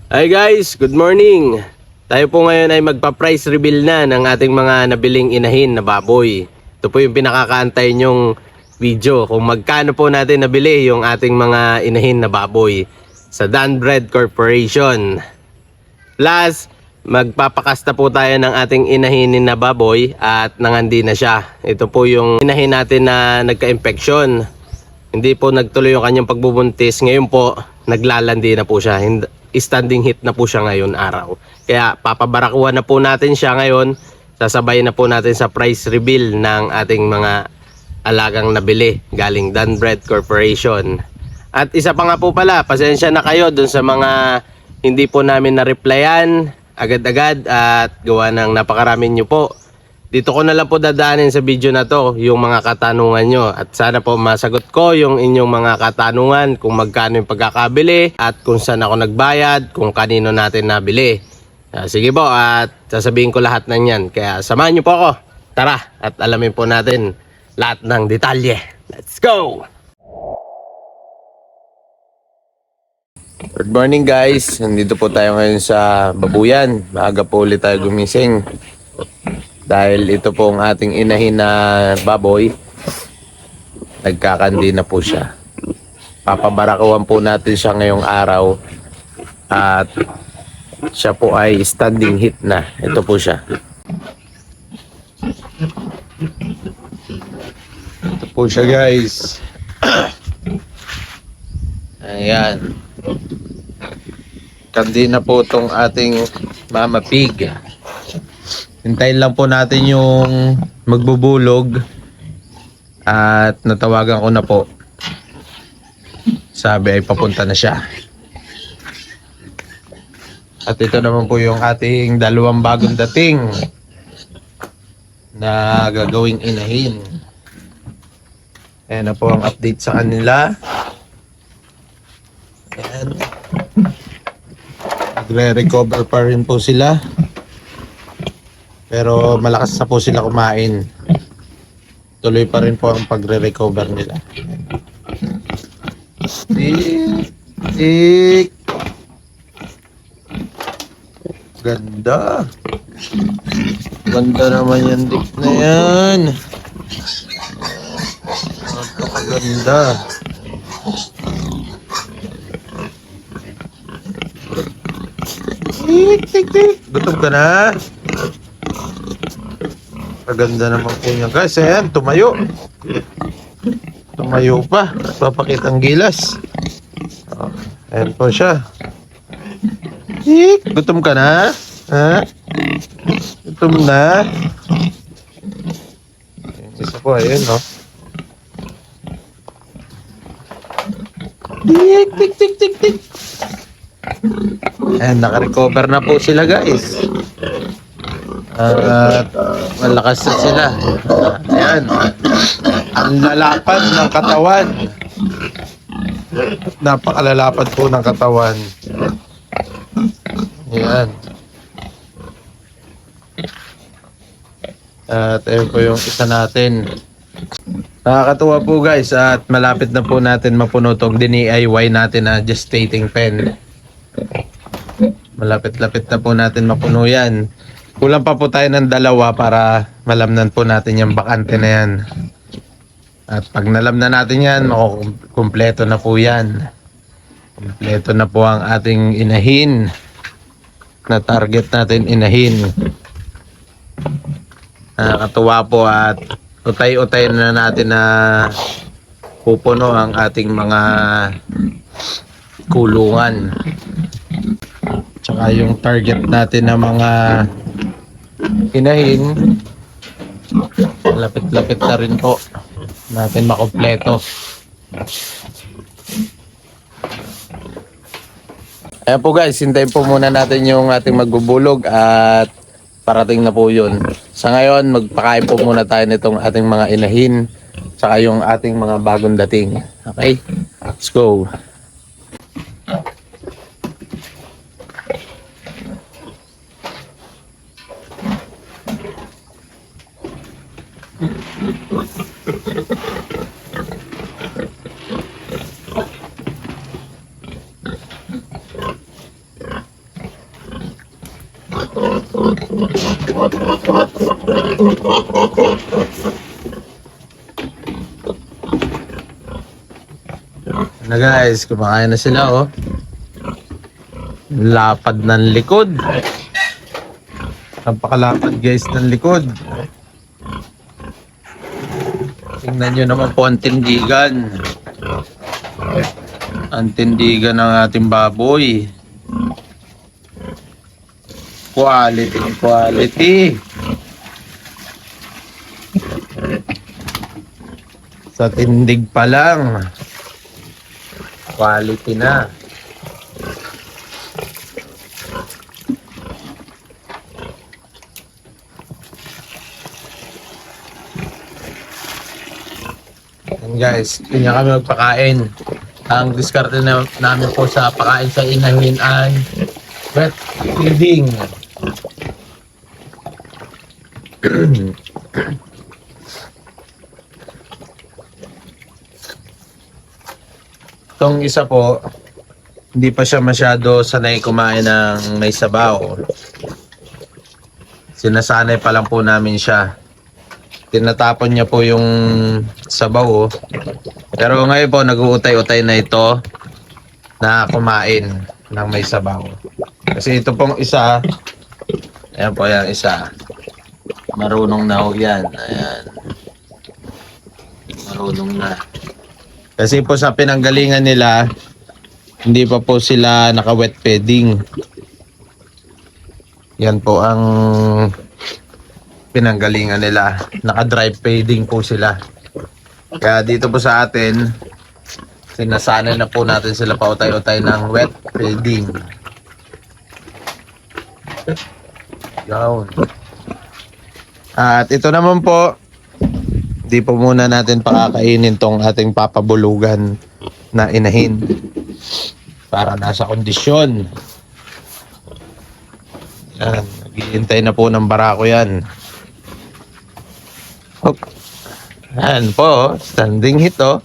Hi guys, good morning. Tayo po ngayon ay magpa-price reveal na ng ating mga nabiling inahin na baboy. Ito po yung pinakakaantay nyong video kung magkano po natin nabili yung ating mga inahin na baboy sa Danbred Corporation. Plus, magpapakasta po tayo ng ating inahinin na baboy at nangandi na siya. Ito po yung inahin natin na nagka-infection. Hindi po nagtuloy yung kanyang pagbubuntis. Ngayon po, naglalandi na po siya. Standing heat na po siya ngayon araw. Kaya papabarakuhan na po natin siya ngayon. Sasabay na po natin sa price reveal ng ating mga alagang nabili galing Danbred Corporation. At isa pa nga po pala, pasensya na kayo dun sa mga hindi po namin na-replyan agad-agad at gawa ng napakarami nyo po. Dito ko na lang po dadaanin sa video na to yung mga katanungan nyo at sana po masagot ko yung inyong mga katanungan kung magkano yung pagkakabili at kung saan ako nagbayad, kung kanino natin nabili. Sige po at sasabihin ko lahat ng yan. Kaya samahan nyo po ako. Tara at alamin po natin lahat ng detalye. Let's go! Good morning guys. Nandito po tayo ngayon sa Babuyan. Maaga po ulit tayo gumising. Dahil ito po ang ating inahin na baboy. Nagkakandi na po siya. Papabarakuhan po natin siya ngayong araw. At siya po ay standing heat na. Ito po siya. Ito po siya guys. Ayan. Kandi na po itong ating mama pig. Hintayin lang po natin yung magbubulog at natawagan ko na po. Sabi ay papunta na siya. At ito naman po yung ating dalawang bagong dating na gagawing inahin. Ayan na po ang update sa kanila. Ayan. Nagre-recover pa rin po sila. Pero malakas na po sila kumain. Tuloy pa rin po ang pagre-recover nila. Tik. Ganda. Ganda naman yan dik na yan. Napakaganda. Tik. Gutom ka na? Maganda naman po niya guys. Ayan, tumayo. Tumayo pa. Papakitang gilas. Ayan po siya. Gutom ka na? Ha? Gutom na? Isa po, ayun, no? Tik. Ayan, nakarecover na po sila guys. At malakas na sila. Ayan. Ang lalapad ng katawan. Napakalalapad po ng katawan. Ayan. At ayun po yung isa natin. Nakakatuwa po guys. At malapit na po natin mapuno tong DIY natin na gestating pen. Malapit-lapit na po natin mapuno yan. Kulang pa po tayo ng dalawa para malamnan po natin yung bakante na yan. At pag nalamnan natin yan, makukumpleto na po yan. Kumpleto na po ang ating inahin. Na target natin inahin. Nakakatuwa po at utay-utay na natin na pupuno ang ating mga kulungan. Tsaka yung target natin na mga inahin, lapit-lapit na rin po natin makompleto. Ayan po guys, hintayin po muna natin yung ating magbubulog at parating na po yun. Sa ngayon, magpakain po muna tayo nitong ating mga inahin tsaka yung ating mga bagong dating. Okay? Let's go! Na guys, kumakain na sila oh. Lapad ng likod. Napakalapad guys ng likod. Tingnan nyo naman po ang tindigan. Ang tindigan ng ating baboy. Quality, quality. Sa tindig pa lang. Quality na. And guys, hindi na kami magpakain. Ang diskarte na namin po sa pakain sa inahin ay wet feeding. Itong isa po, hindi pa siya masyado sanay kumain ng may sabaw. Sinasanay pa lang po namin siya. Tinatapon niya po yung sabaw. Pero ngayon po, nag-uutay-utay na ito na kumain ng may sabaw. Kasi ito pong isa, ayan po yung isa. Marunong na ho yan. Ayan. Marunong na. Kasi po sa pinanggalingan nila, hindi pa po sila naka-wet feeding. Yan po ang pinanggalingan nila. Naka-dry feeding po sila. Kaya dito po sa atin, sinasanay na po natin sila pautay-utay ng wet feeding. Down. At ito naman po, di po muna natin pakakainin tong ating papabulugan na inahin para nasa kondisyon. Yan, naghihintay na po ng barako yan. Hop. Yan po, standing hit oh.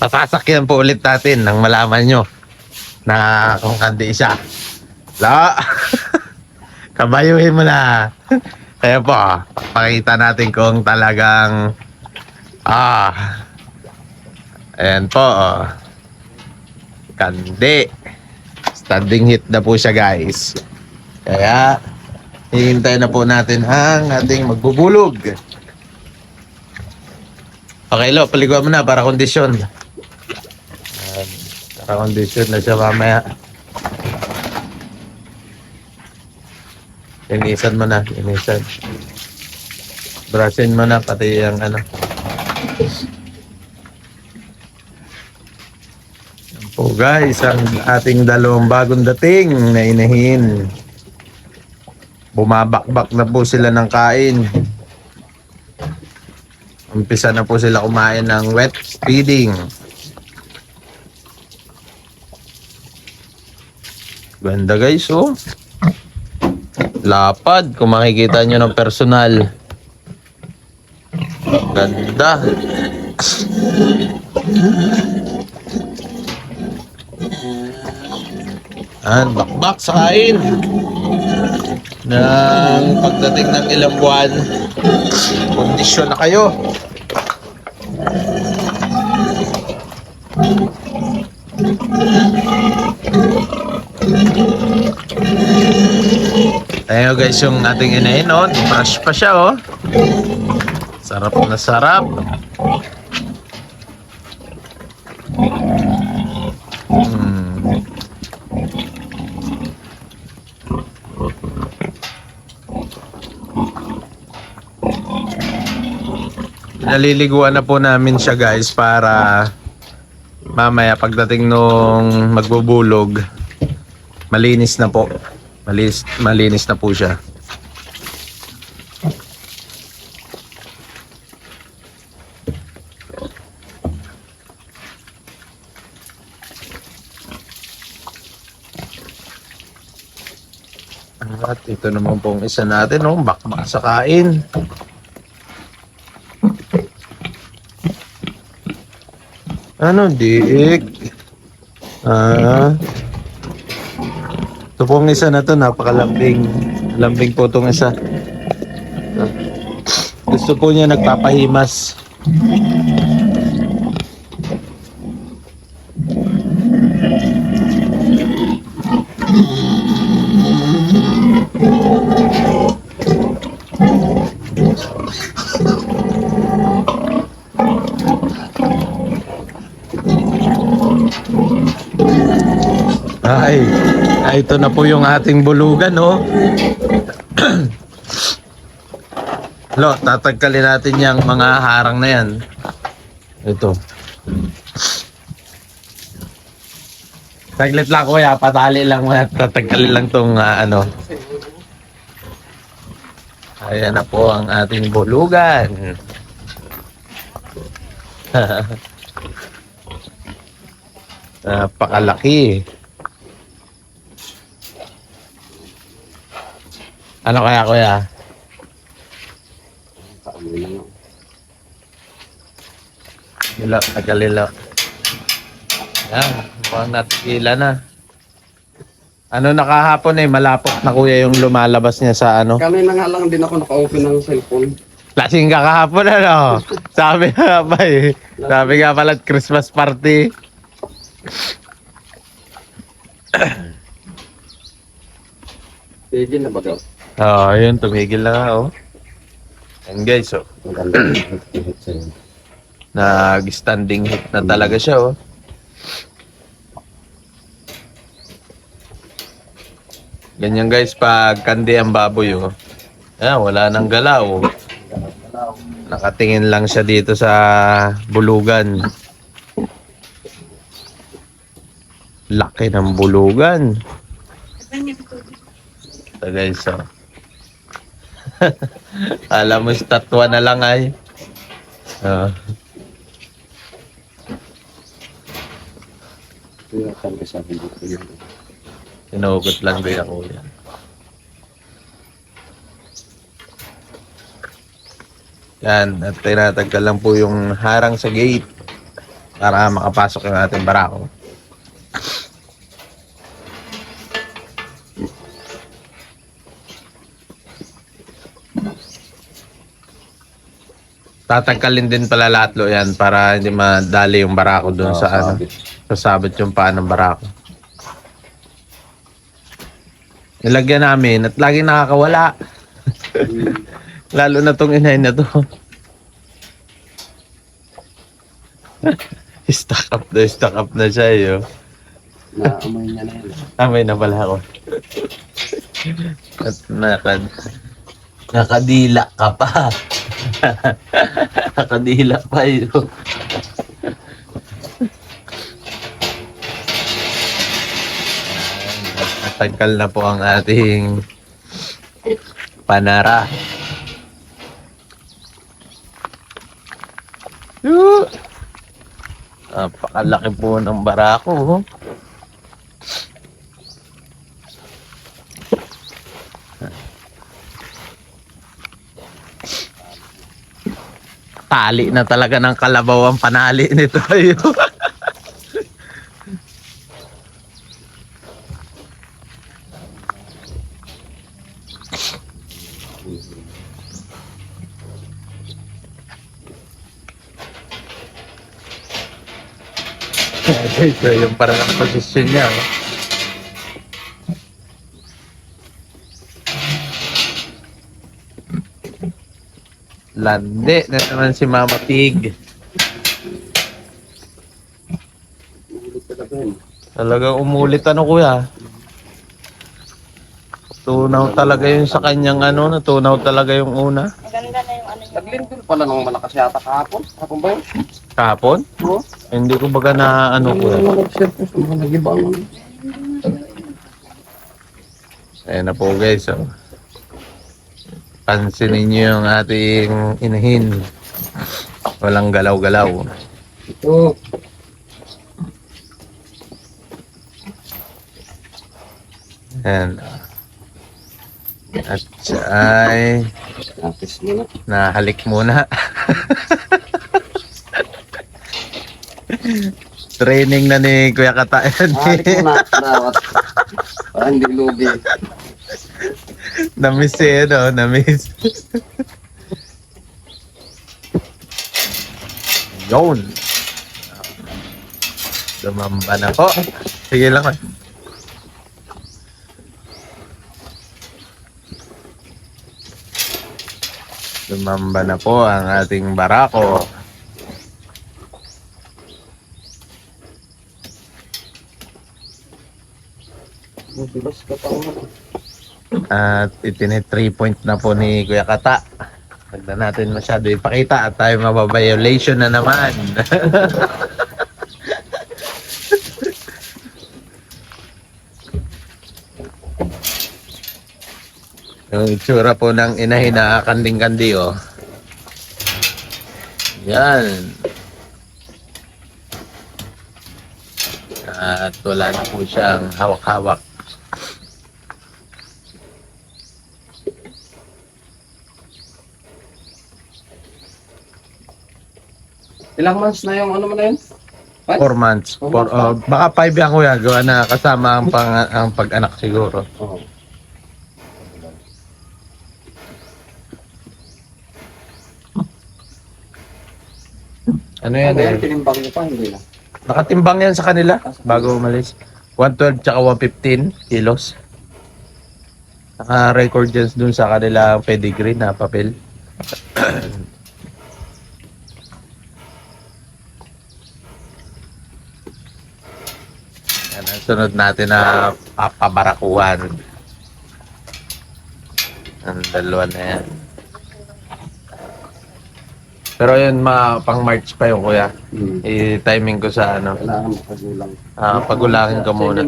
Pasasakyan po ulit natin nang malaman nyo na kung kandi siya. La, kabayuhin mo na. Kaya po, pakita natin kung talagang ayan po kandi. Standing hit na po siya guys. Kaya hihintay na po natin ang ating magbubulog. Okay lo, paliguan mo na para kondisyon. Para kondisyon na siya mamaya. Inisan mo na, inisan. Brushin mo na, pati yung ano. Yan po guys, ang ating dalawang bagong dating na inahin. Bumabakbak na po sila ng kain. Umpisa na po sila kumain ng wet feeding. Ganda guys oh. Lapad, kung makikita nyo ng personal. Ganda. Yan, bakbak sa kain. Nang pagdating ng ilang buwan, kondisyon na kayo. Ayan guys, yung ating inahin, oh, fresh pa siya, oh. Sarap na sarap. Naliliguan na po namin siya guys para mamaya pagdating nung magbubulog, malinis na po. Malinis na po siya. At ito naman pong isa natin, oh, bakbak sa kain. Ano, dik? Ito pong isa na to, napakalambing. Lambing po itong isa. Gusto po niya nagpapahimas. Ay, ito na po yung ating bulugan, no? Lo, tatagkalin natin yung mga harang na yan. Ito. Saglit lang kuya, patali lang muna. Tatagkalin lang tong ano. Ayan na po ang ating bulugan. Napakalaki. Ano kaya kuya? Lilo, tagalilo. Yan, mukhang natigila na. Ano nakahapon malapot na kuya yung lumalabas niya sa ano. Kami na nga lang din ako naka-open ng cellphone. Lasing ka kahapon ano? Sabi nga ba Sabi nga pala Christmas party. Tigil na ba daw? Oo, yun, tumigil na nga, oh. Yan guys, oh. Nag-standing hit na talaga siya, oh. Ganyan guys, pag kandi ang baboy, oh. Ayan, wala nang galaw. Nakatingin lang siya dito sa bulugan. Laki ng bulugan. Ito guys, oh. Alam mo, statwa na lang ay. Sinugot lang din ako yan. Yan, at tinatagkal lang po yung harang sa gate para makapasok yung ating barako. Tatangkalin din pala latlo yan para hindi madali yung barako doon sa ano. Sasabit yung paan ng barako. Nilagyan namin at laging nakakawala. Lalo na tong inahin na to. Stuck up na siya yo. Naamoy niya na yan. Amay na pala ako. At nakadila ka pa. Nakadila pa yun. Natagkal na po ang ating panara. Napakalaki po ng barako. Oh. Tali na talaga ng kalabaw ang panali nito. Ito yung parang posisyon niya. Oh. Landi na naman si Mama Pig. Talagang umulit ano kuya. Tunaw talaga yung sa kanyang ano, natunaw talaga yung una. Maganda na yung ano niya. Naglindol pala nung malakas yata kahapon. Kahapon ba yun? Kahapon? Oo. Hindi ko baga na ano kuya. Nag-share po sa mga nag-ibang. Ayan na po guys. Oh. Pansinin niyo yung ating inahin. Walang galaw-galaw. Ito. Ayan. At siya ay Napis mo na. nahalik muna. Training na ni Kuya Kata. Halik mo na. Dapat. Para hindi lugi. Na-miss eh, no? Na-miss. Yun. Lumamba na po. Sige lang. Lumamba na po ang ating barako. Mabilas ka pa mo. At itinit 3 point na po ni Kuya Kata. Huwag na natin masyado ipakita at tayo mababiolation na naman. Yung itsura po ng inahin na kanding-kandi, oh. Yan. At wala na po siyang hawak-hawak. Ilang months na yung ano mo na yun? 4 months. Baka 5 yan, kuya. Gawa na kasama ang pag-anak siguro. Oo. Ano yan? Ano yan? Tinimbang niyo pa? Hindi na. Nakatimbang yan sa kanila bago umalis. 112 tsaka 115 kilos. Naka-record yan dun sa kanila pedigree na papel. Yan ang sunod natin na papabarakuhan. Ang dalawa na yan. Pero yun, pang March pa yun, kuya. I-timing ko sa ano. Kailangan makagulang. Pagulangin ko muna.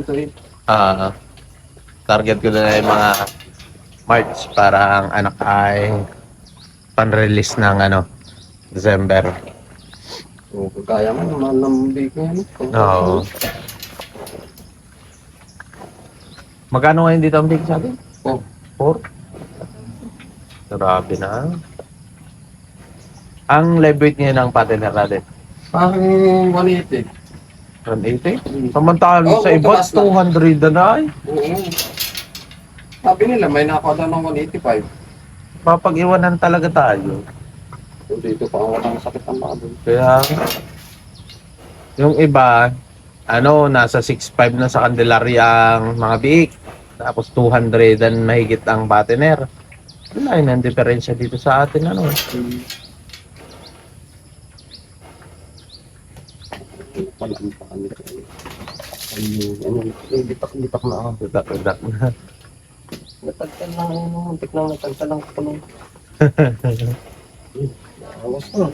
Target ko na yung mga March para ang anak ay pan-release ng ano, December. Oo, kaya mo naman ng biko yan. Oo. Magkano ngayon dito ang big sa atin? 4? Grabe na. Ang live weight niya ng partner natin. Parang 180. 180? Samantalang Oo, sa iba, tumaas na. 200 na ay. Oo. Sabi nila may nakuha daw ng 185. Papag-iwanan talaga tayo. So, dito pa ang walang sakit ang mga doon. Kaya, yung iba, ano, nasa 6.5 na sa Candelaria ang mga biik. Tapos 200 ang mahigit ang partner. Wala yun ang diferensya dito sa atin, ano. Wala ang pakamit. Ano, yung bitak na ako. Udak na. Natagtal lang, muntik lang natagtal lang ko nung. Awas na.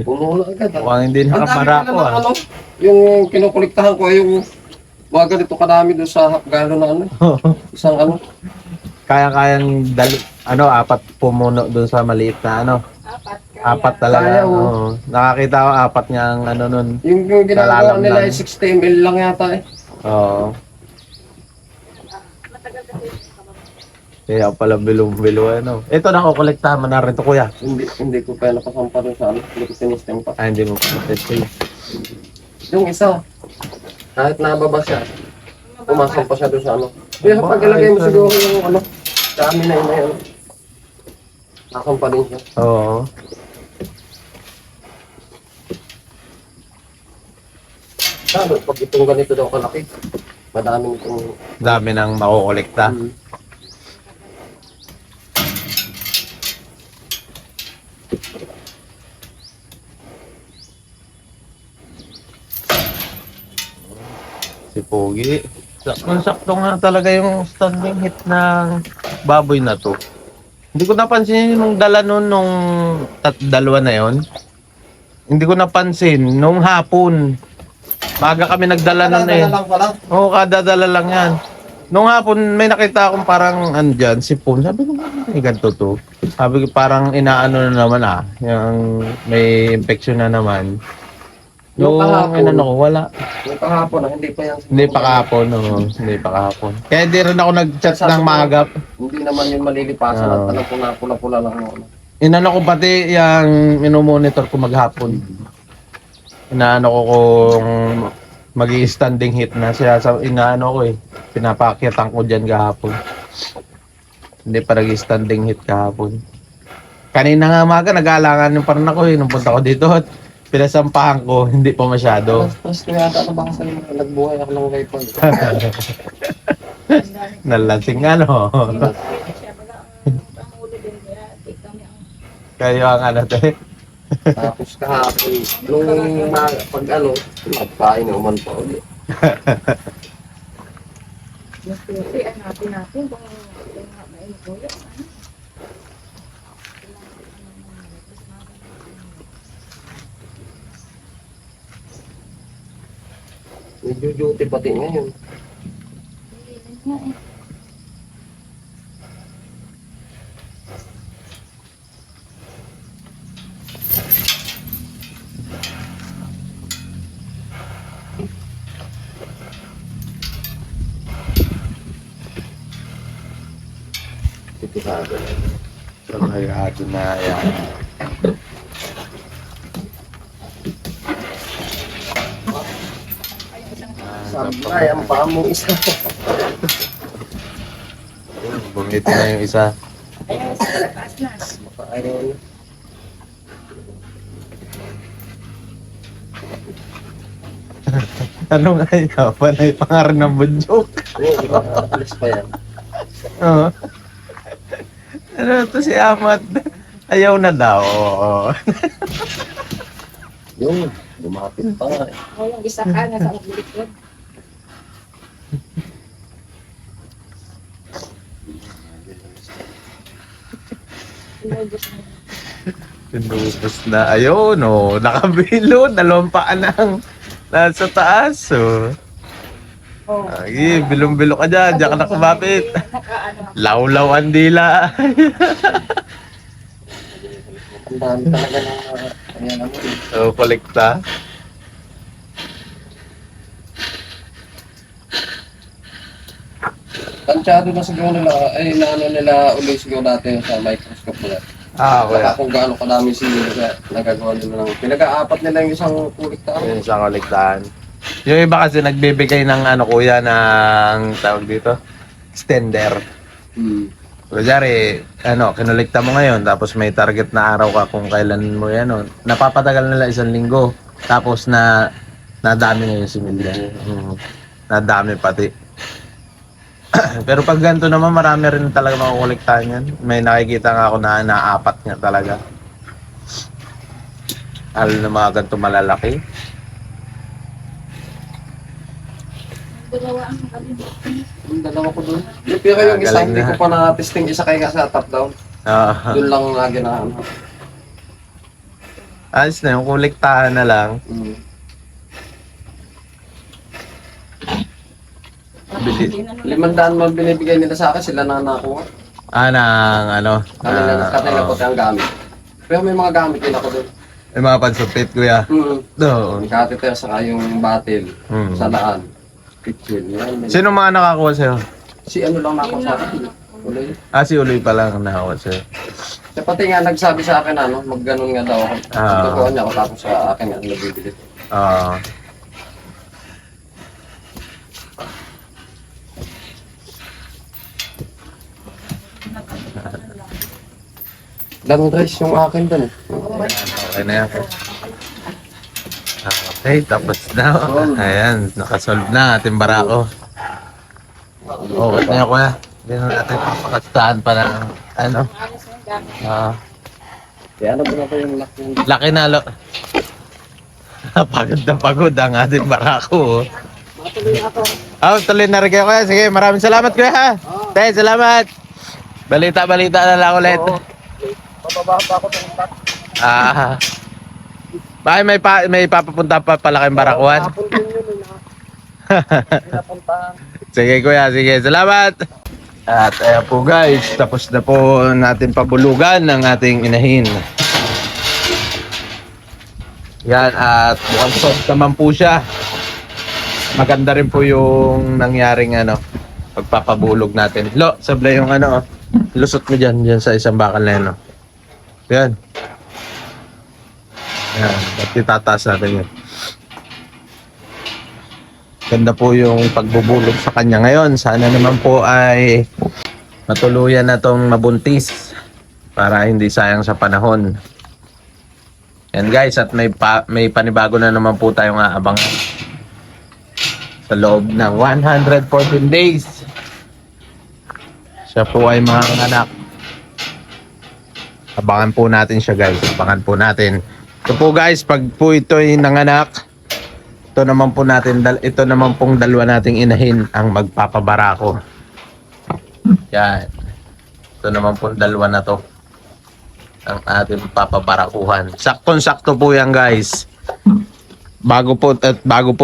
Puno na agad. Mukhang hindi Ang dami nakabarako, pala ng ah. ano, yung kinukuliktahan ko ay yung mga ganito kadami doon sa hapgalo na ano. Isang ano. Kaya-kayang apat pumuno dun sa maliit na ano. Apat talaga. Kaya, oh. Oo. Nakakita ko apat niyang ano nun. Yung ginagawa Nalalamnan. nila ay 60 ml lang yata eh. Oo. Kaya pala bilong-bilo ano. Ito nakukolektahan mo na rin to, kuya. Hindi ko pa napasampa doon sa ano. Hindi ko sinistem pa. Ay, hindi mo pa-test ko. Yung isa, kahit nababa siya, pumasok pa siya doon sa ano. Kaya pag ilagay mo siguro yung ano, dami na yun. Nakampa din siya. Oo. Lalo, pag itong ganito daw kalaki, madaming itong... Dami nang makukolekta. Si Pogi. Sakto nga talaga yung standing hit ng baboy na to. Hindi ko napansin nung dala nun nung dalawa na yon. Hindi ko napansin nung hapon. Maga kami nagdala nun eh. lang pala. Oo, kadadala lang yan. Nung hapon may nakita akong parang andyan, sipon. Sabi ko, may ganito to. Sabi ko parang inaano na naman yung may infection na naman. Yung kahapon. Inano ko, wala. Yung kahapon, hindi pa yan. Hindi pa kahapon, no. Hindi pa kahapon. Kaya hindi rin ako nag-chat ng magap. Hindi naman yung malilipasan Oo. at talagang pula-pula lang. Ano. Inano ko pati yung minomonitor ko maghapon. inaano ko kung magi-standing hit na siya sa inaano ko eh. Pinapakyatan ko diyan kahapon. Hindi pa nag-standing hit kahapon. Kanina nga umaga nag-aalangan yung parang ako eh nung punta ko dito at pinasampahan ko, hindi pa masyado. Tapos kaya na baka sa nagbuhay ako ng wifi. Nalasing ano. Kayo ang ano te. Tapos kahapon, nung pag ano, nagpain na uman pa ulit. Hanapin natin kung may kuya. Medyo duty pati ngayon. Titihado. Ayado na yan. Sabi na, ang paa mong isa. Bumiti na yung isa. Ayun, sa taas na. Baka ayaw niya. Anong ayaw? Panay pangaran ng budyok. Di ba? Alis pa yan. Oo. Ano to si Amat? Ayaw na daw. Oo. Yung, lumapit pa nga eh. O yung isa ka, nasa likod. Inubos mo. Pinubos na. Ayun, oh. Nakabilo. Dalawang paa nang nasa taas. Oh. Oh. Ay, bilong-bilo ka dyan. Diyan ka nakabapit. Nakaano. Lawlaw ang dila. Ang dami talaga ng ayan naman. So, palikta. Tansyado na siguro nila, ay naano nila uli siguro dati sa microscope nila. Ah, Baka kung gaano kadami sila nagagawa nila ng pinag-aapat nila yung isang kulikta. Yun sa kaligtaan. Yung iba kasi nagbibigay ng ano kuya ng tawag dito, extender. Hmm. Kunyari, ano, kinulikta mo ngayon, tapos may target na araw ka kung kailan mo yan, no? Napapatagal nila 1 linggo. Tapos nadami na yung similya. Nadami pati. Pero pag ganito naman, marami rin talaga makukuliktahan yan. May nakikita nga ako na naapat nga talaga. Lalo na mga ganito malalaki. Dalawa ang kalimutan. Yung dalawa ko doon. Pero yung isa, Galing hindi na. ko pa na-testing isa kaya sa top down. Ah, Doon lang nga ginaano. ayos na yung kuliktahan na lang. Hmm. Bili. 500 man binibigay nila sa akin, sila na nakuha. Ng ano. Kanila po ang gamit. Pero may mga gamit din ako doon. Yung mga pansupit, kuya. Doon. Yung catheter, saka yung battle, Hmm. salaan, kitchen, yan. Sino mga nakakuha sa'yo? Si ano lang nakuha sa akin. Uloy. Ah, si Uloy pa lang nakakuha sa'yo. Siya pati nga nagsabi sa akin, ano, magganon nga daw ako. Ah. Tutukuan niya ako tapos sa akin nga nabibili. Ah. Long dress yung akin doon. Okay na yan. Okay, tapos na. Ayan, nakasolve na ating barako. Oh, wait na yan, kuya. Hindi na natin papakastahan pa ng ano. Alas ng gamit. Kaya ano ba na pa yung lock yung... Laki na lo. Pagod na pagod ang ating barako. Oh. Matuloy ako. Oh, tuloy na rin kayo, kuya. Sige, maraming salamat, kuya, ha. Tay, salamat. Balita na lang ulit. Oo. Bababa pa ako ng top. Ah. Bakit may papapunta pa pala kayong barakuan? Napunta yun yun. Pinapuntahan. Sige kuya, sige. Salamat! At ayan po guys, tapos na po natin pabulugan ng ating inahin. Yan, at mukhang soft naman po siya. Maganda rin po yung nangyaring ano, pagpapabulog natin. Lo, sablay yung ano, lusot mo dyan sa isang bakal na yun. Oh. Yan. Yan, at itataas natin yun. Ganda po yung pagbubulog sa kanya ngayon. Sana naman po ay matuluyan na tong mabuntis para hindi sayang sa panahon. Yan guys, at may panibago na naman po tayong aabangan sa loob ng 114 days. Siya po ay mga anak. Abangan po natin siya guys. Abangan po natin. Ito po guys, pag po ito ay nanganak, ito naman pong dalawa nating inahin ang magpapabarako. Yan. Ito naman pong dalawa na to ang ating papabarakuhan. Saktong-sakto po yan guys. Bago po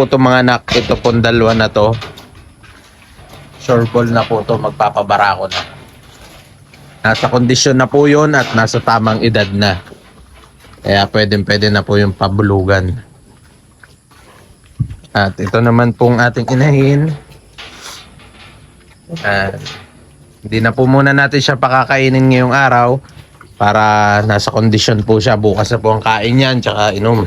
to mga anak, ito pong dalawa na to. Sure ball na po to, magpapabarako na. Nasa kondisyon na po yun at nasa tamang edad na. Kaya pwede na po yung pabulugan. At ito naman pong ating inahin. Hindi na po muna natin siya pakakainin ngayong araw para nasa kondisyon po siya. Bukas na po ang kain yan tsaka inom.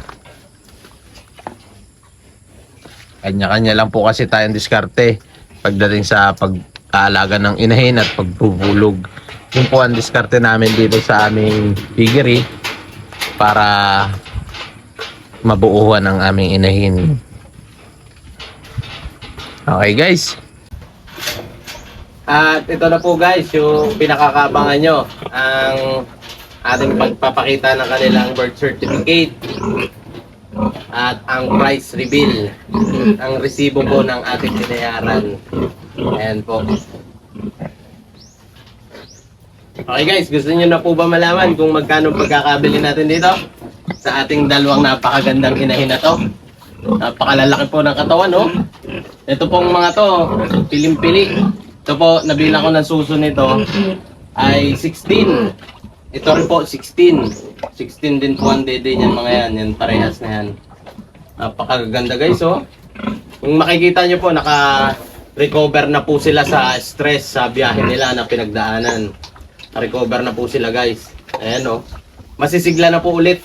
Kanya-kanya lang po kasi tayong diskarte pagdating sa pag-aalaga ng inahin at pagbubulog. Yung po ang diskarte namin dito sa aming piggery para mabuuhan ang aming inahin. Okay guys. At ito na po guys yung pinakakabangan nyo, ang ating pagpapakita ng kanilang birth certificate at ang price reveal, ang resibo po ng ating binayaran. Ayan po. Okay guys, gusto niyo na po ba malaman kung magkano pagkakabili natin dito sa ating dalawang napakagandang inahin na to? Napakalalaki po ng katawan, no? Ito pong mga to, pilim-pili. Ito po, nabilang ko ng suso nito ay 16. Ito rin po, 16. 16 din po ang dede niyan, mga yan. Yan, parehas na yan. Napakaganda guys, oh. Kung makikita nyo po, naka-recover na po sila sa stress sa biyahe nila na pinagdaanan. Recover na po sila guys. Ayan, oh. Masisigla na po ulit.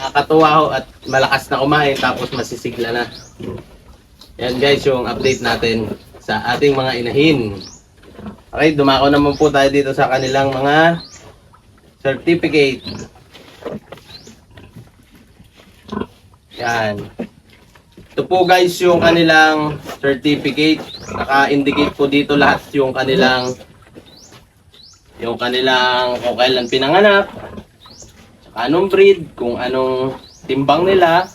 Nakakatuwa ho at malakas na kumain tapos masisigla na. Ayan guys, yung update natin sa ating mga inahin. Okay, dumako naman po tayo dito sa kanilang mga certificate. Yan. Ito po guys yung kanilang certificate. Naka-indicate po dito lahat yung kanilang kung kailan pinanganak, saka anong breed, kung anong timbang nila.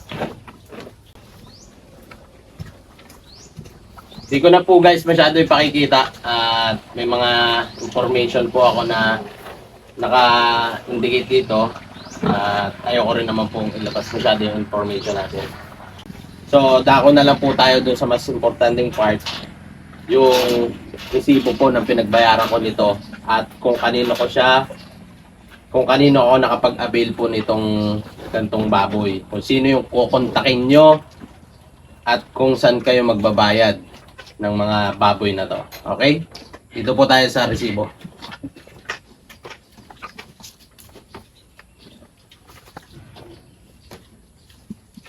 Hindi ko na po guys masyado ipakikita at may mga information po ako na naka-indicate dito at ayoko rin naman pong ilabas masyado yung information natin. So dako na lang po tayo dun sa mas importanteng part, yung resibo po ng pinagbayaran ko nito at kung kanino ako nakapag-avail po nitong gantong baboy, kung sino yung kukontakin nyo at kung saan kayo magbabayad ng mga baboy na to. Okay? Dito po tayo sa resibo.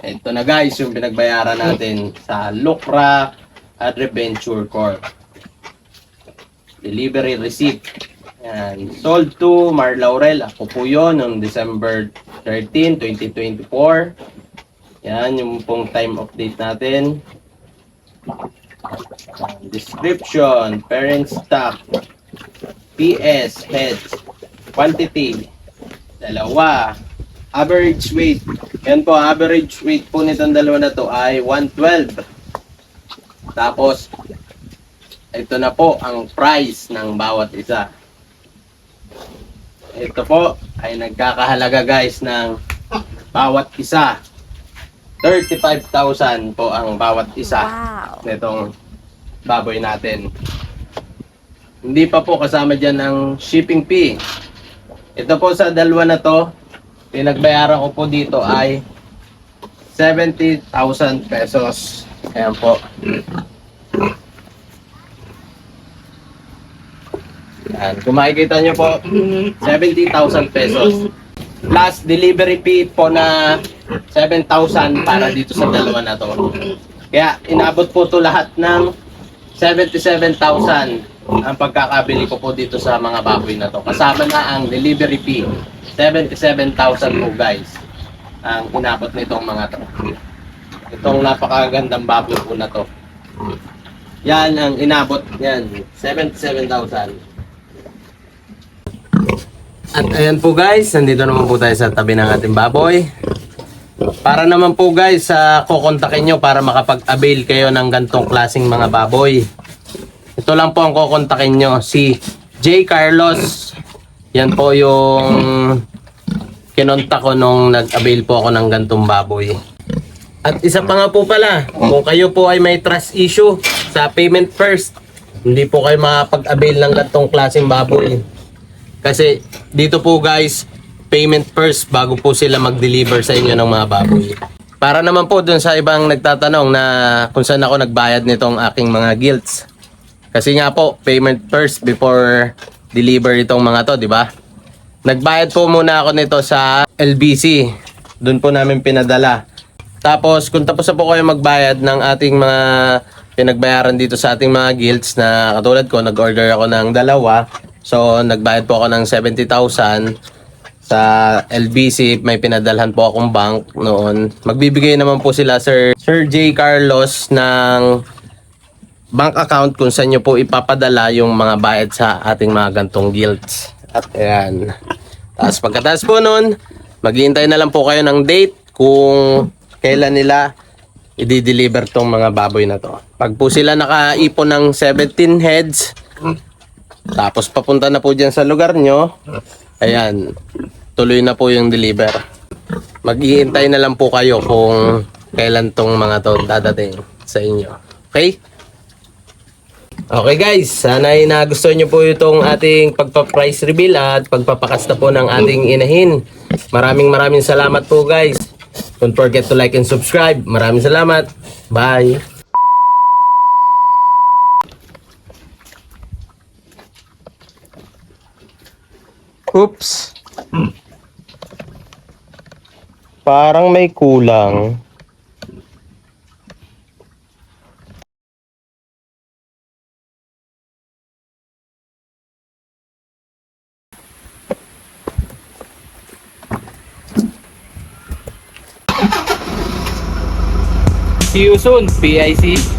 Ito na guys yung pinagbayaran natin sa Lucra Adventure Corp. Delivery receipt. Yan. Sold to Mar Laurel. Ako po yun noong December 13, 2024. Yan yung pong time of date natin. Description, parent stock, PS, heads, quantity, dalawa, average weight. Yan po, average weight po nitong dalawa na to ay 112. Tapos, ito na po ang price ng bawat isa. Ito po ay nagkakahalaga guys ng bawat isa. 35,000 po ang bawat isa. Wow. Nitong baboy natin. Hindi pa po kasama dyan ang shipping fee. Ito po sa dalawa na to, pinagbayaran ko po dito ay 70,000 pesos. Ayan po. Yan. Kung makikita nyo po, 70,000 pesos. Plus delivery fee po na 7,000 para dito sa dalawa na to. Kaya inabot po to lahat ng 77,000 ang pagkakabili ko po dito sa mga baboy na to. Kasama na ang delivery fee. 77,000 po guys ang inabot nitong mga to. Itong napakagandang baboy po na to. Yan ang inabot yan. 77,000. At ayan po guys, nandito naman po tayo sa tabi ng ating baboy. Para naman po guys, kukontakin nyo para makapag-avail kayo ng gantong klaseng mga baboy. Ito lang po ang kukontakin nyo, si J. Carlos. Yan po yung kinontak ko nung nag-avail po ako ng gantong baboy. At isa pa nga po pala, kung kayo po ay may trust issue sa payment first, hindi po kayo makapag-avail ng gantong klaseng baboy. Kasi dito po guys, payment first bago po sila mag-deliver sa inyo ng mga baboy. Para naman po dun sa ibang nagtatanong na kung saan ako nagbayad nitong aking mga gilts. Kasi nga po, payment first before deliver itong mga to, di ba? Nagbayad po muna ako nito sa LBC. Doon po namin pinadala. Tapos kung tapos na po kayo magbayad ng ating mga pinagbayaran dito sa ating mga gilts na katulad ko, nag-order ako ng 2. So, nagbayad po ako ng 70,000 sa LBC. May pinadalhan po akong bank noon. Magbibigay naman po sila Sir J. Carlos ng bank account kung saan nyo po ipapadala yung mga bayad sa ating mga gantong guilds. At ayan. Tapos pagkatapos po nun, maghihintay na lang po kayo ng date kung kailan nila i-deliver tong mga baboy na to. Pag po sila nakaipon ng 17 heads, tapos papunta na po dyan sa lugar nyo, ayan, tuloy na po yung deliver. Maghihintay na lang po kayo kung kailan tong mga to dadating sa inyo. Okay? Okay guys, sana ay nagustuhan nyo po itong ating pagpa-price reveal at pagpapakasta po ng ating inahin. Maraming salamat po guys. Don't forget to like and subscribe. Maraming salamat. Bye! Oops. Parang may kulang. See you soon, PIC.